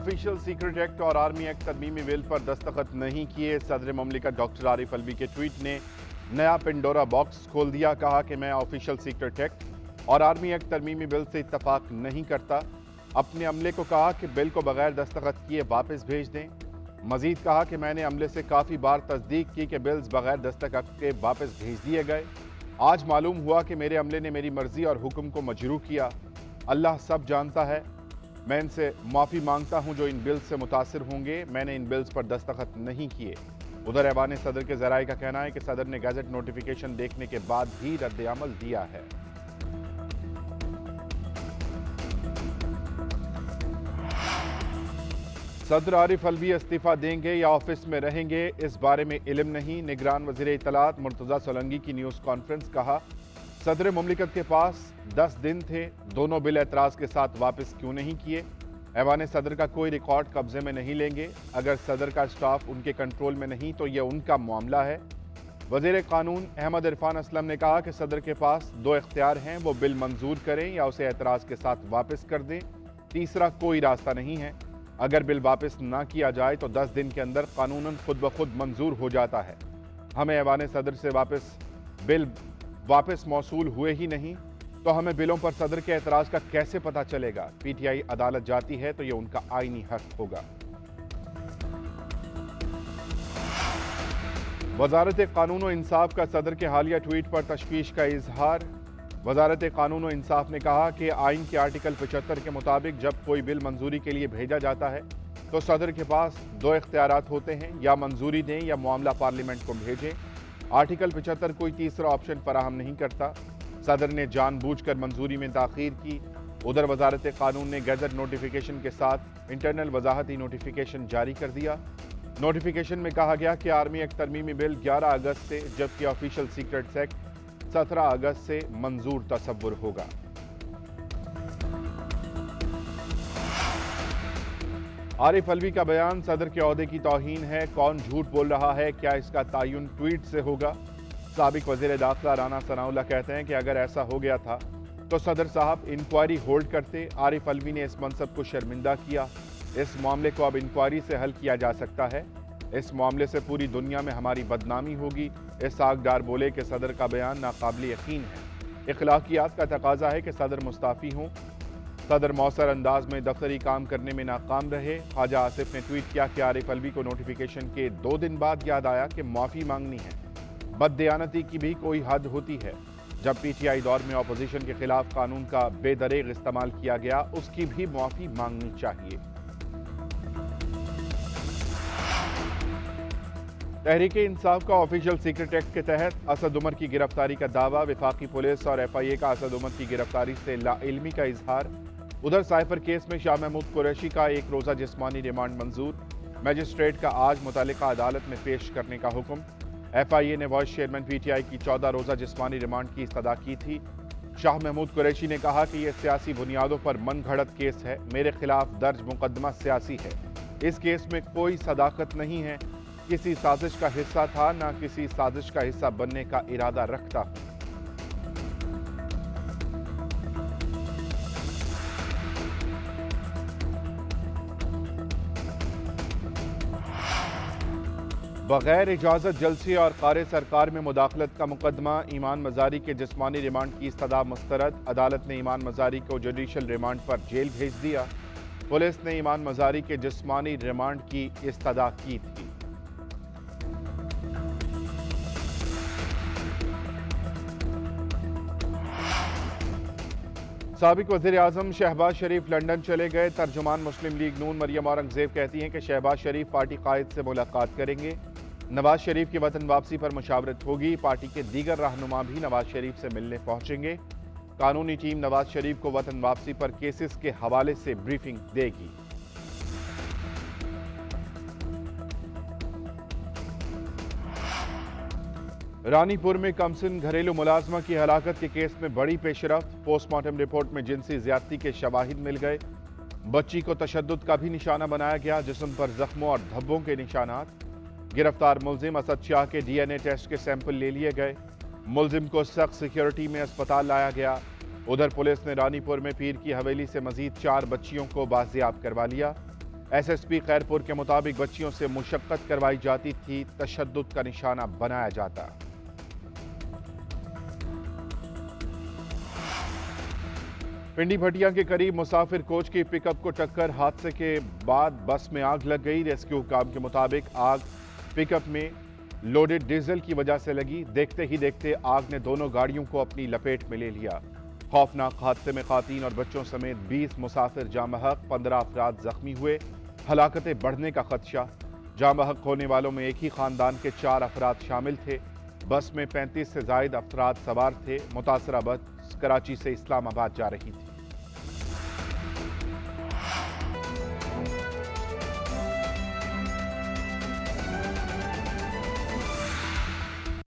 Official secret act और army act तरमीमी bill पर दस्तखत नहीं किए। सदर ममलिकत डॉक्टर आरिफ अलवी के ट्वीट ने नया पिंडोरा बॉक्स खोल दिया। कहा कि मैं ऑफिशियल सीक्रेट एक्ट और आर्मी एक्ट तरमीमी बिल से इत्तफाक नहीं करता। अपने अमले को कहा कि बिल को बगैर दस्तखत किए वापस भेज दें। मजीद कहा कि मैंने अमले से काफ़ी बार तस्दीक की कि बिल्स बगैर दस्तखत के वापस भेज दिए गए। आज मालूम हुआ कि मेरे अमले ने मेरी मर्जी और हुक्म को मजरू किया। अल्लाह सब जानता है। मैं इनसे माफ़ी मांगता हूं जो इन बिल्स से मुतासिर होंगे। मैंने इन बिल्स पर दस्तखत नहीं किए। उधर ऐवान सदर के ज़राए का कहना है कि सदर ने गैजेट नोटिफिकेशन देखने के बाद भी रद्द अमल दिया है। सदर आरिफ अलवी इस्तीफा देंगे या ऑफिस में रहेंगे, इस बारे में इल्म नहीं। निगरान वज़ीर इत्तलात मुर्तज़ा सोलंकी की न्यूज़ कॉन्फ्रेंस। कहा, सदर मुमलिकत के पास 10 दिन थे, दोनों बिल एतराज़ के साथ वापस क्यों नहीं किए। ऐवान सदर का कोई रिकॉर्ड कब्जे में नहीं लेंगे। अगर सदर का स्टाफ उनके कंट्रोल में नहीं तो यह उनका मामला है। वज़ीर कानून अहमद इरफान असलम ने कहा कि सदर के पास 2 इख्तियार हैं, वो बिल मंजूर करें या उसे एतराज़ के साथ वापस कर दें। तीसरा कोई रास्ता नहीं है। अगर बिल वापस ना किया जाए तो 10 दिन के अंदर कानूनन खुद ब खुद मंजूर हो जाता है। हमें ऐवान सदर से बिल वापस मौसूल हुए ही नहीं तो हमें बिलों पर सदर के एतराज़ का कैसे पता चलेगा। पीटीआई अदालत जाती है तो यह उनका आईनी हक होगा। वजारत कानून व इंसाफ का सदर के हालिया ट्वीट पर तशवीश का इजहार। वजारत कानून व इंसाफ ने कहा कि आइन के आर्टिकल 75 के मुताबिक जब कोई बिल मंजूरी के लिए भेजा जाता है तो सदर के पास 2 इख्तियारात होते हैं, या मंजूरी दें या मामला पार्लियामेंट को भेजें। आर्टिकल 75 कोई तीसरा ऑप्शन फराहम नहीं करता। सदर ने जानबूझकर मंजूरी में ताखीर की। उधर वजारत कानून ने गैजेट नोटिफिकेशन के साथ इंटरनल वजाहती नोटिफिकेशन जारी कर दिया। नोटिफिकेशन में कहा गया कि आर्मी एक्ट तरमीमी बिल 11 अगस्त से, जबकि ऑफिशियल सीक्रेट्स एक्ट 17 अगस्त से मंजूर तसव्वुर होगा। आरिफ अलवी का बयान सदर के ओहदे की तौहीन है। कौन झूठ बोल रहा है, क्या इसका तायुन ट्वीट से होगा। साबिक वज़ीर दाखिला राना सनाउल्लाह कहते हैं कि अगर ऐसा हो गया था तो सदर साहब इंक्वायरी होल्ड करते। आरिफ अलवी ने इस मनसब को शर्मिंदा किया। इस मामले को अब इंक्वायरी से हल किया जा सकता है। इस मामले से पूरी दुनिया में हमारी बदनामी होगी। इसहाक डार बोले कि सदर का बयान नाकाबिल यकीन है। इखलाकियात का तकाजा है कि सदर मुस्ताफ़ी हों। सदर मौसर अंदाज में दफ्तरी काम करने में नाकाम रहे। ख्वाजा आसिफ ने ट्वीट किया कि आरिफ अलवी को नोटिफिकेशन के 2 दिन बाद याद आया कि माफ़ी मांगनी है। बददयानती की भी कोई हद होती है। जब पीटीआई दौर में अपोजिशन के खिलाफ कानून का बेदरेग इस्तेमाल किया गया, उसकी भी माफ़ी मांगनी चाहिए। तहरीक इंसाफ का ऑफिशियल सीक्रेट एक्ट के तहत असद उमर की गिरफ्तारी का दावा। वफाकी पुलिस और FIA का असद उमर की गिरफ्तारी से लाइल्मी का इजहार। उधर साइफर केस में शाह महमूद कुरैशी का 1 रोज़ा जिस्मानी रिमांड मंजूर। मजिस्ट्रेट का आज मुतल्लिका अदालत में पेश करने का हुक्म। FIA ने वाइस चेयरमैन PTI की 14 रोज़ा जिस्मानी रिमांड की इस्तदा की थी। शाह महमूद कुरैशी ने कहा कि यह सियासी बुनियादों पर मन घड़त केस है। मेरे खिलाफ दर्ज मुकदमा सियासी है। इस केस में कोई सदाकत नहीं है। किसी साजिश का हिस्सा था, ना किसी साजिश का हिस्सा बनने का इरादा रखता हूं। बगैर इजाजत जलसे और कार सरकार में मुदाखलत का मुकदमा। ईमान मजारी के जिस्मानी रिमांड की इस्तदा मुस्तरद। अदालत ने ईमान मजारी को जुडिशल रिमांड पर जेल भेज दिया। पुलिस ने ईमान मजारी के जिस्मानी रिमांड की इस्तदा की थी। साबिक वज़ीर आज़म शहबाज शरीफ लंदन चले गए। तर्जुमान मुस्लिम लीग नून मरियम औरंगजेब कहती हैं कि शहबाज शरीफ पार्टी कायद से मुलाकात करेंगे। नवाज शरीफ की वतन वापसी पर मुशावरत होगी। पार्टी के दीगर रहनुमा भी नवाज शरीफ से मिलने पहुंचेंगे। कानूनी टीम नवाज शरीफ को वतन वापसी पर केसेस के हवाले से ब्रीफिंग देगी। रानीपुर में कमसिन घरेलू मुलाजमा की हलाकत के केस में बड़ी पेशरफ्त। पोस्टमार्टम रिपोर्ट में जिनसी ज्यादती के शवाहिद मिल गए। बच्ची को तशद्दुद का भी निशाना बनाया गया। जिस्म पर जख्मों और धब्बों के निशानात। गिरफ्तार मुलजिम असद शाह के DNA टेस्ट के सैंपल ले लिए गए। मुलजिम को सख्त सिक्योरिटी में अस्पताल लाया गया। उधर पुलिस ने रानीपुर में पीर की हवेली से मजीद 4 बच्चियों को बाजियाब करवा लिया। एसएसपी खैरपुर के मुताबिक बच्चियों से मुशक्कत करवाई जाती थी, तशद्दुद का निशाना बनाया जाता। पिंडी भटिया के करीब मुसाफिर कोच की पिकअप को टक्कर, हादसे के बाद बस में आग लग गई। रेस्क्यू हुकाम के मुताबिक आग पिकअप में लोडेड डीजल की वजह से लगी। देखते ही देखते आग ने दोनों गाड़ियों को अपनी लपेट में ले लिया। खौफनाक हादसे में खातीन और बच्चों समेत 20 मुसाफिर जाँ बहक, 15 अफराद जख्मी हुए। हलाकतें बढ़ने का खदशा। जाँ बहक होने वालों में एक ही खानदान के 4 अफराद शामिल थे। बस में 35 से जायद अफराद सवार थे। मुतासरा बस कराची से इस्लामाबाद जा रही थी।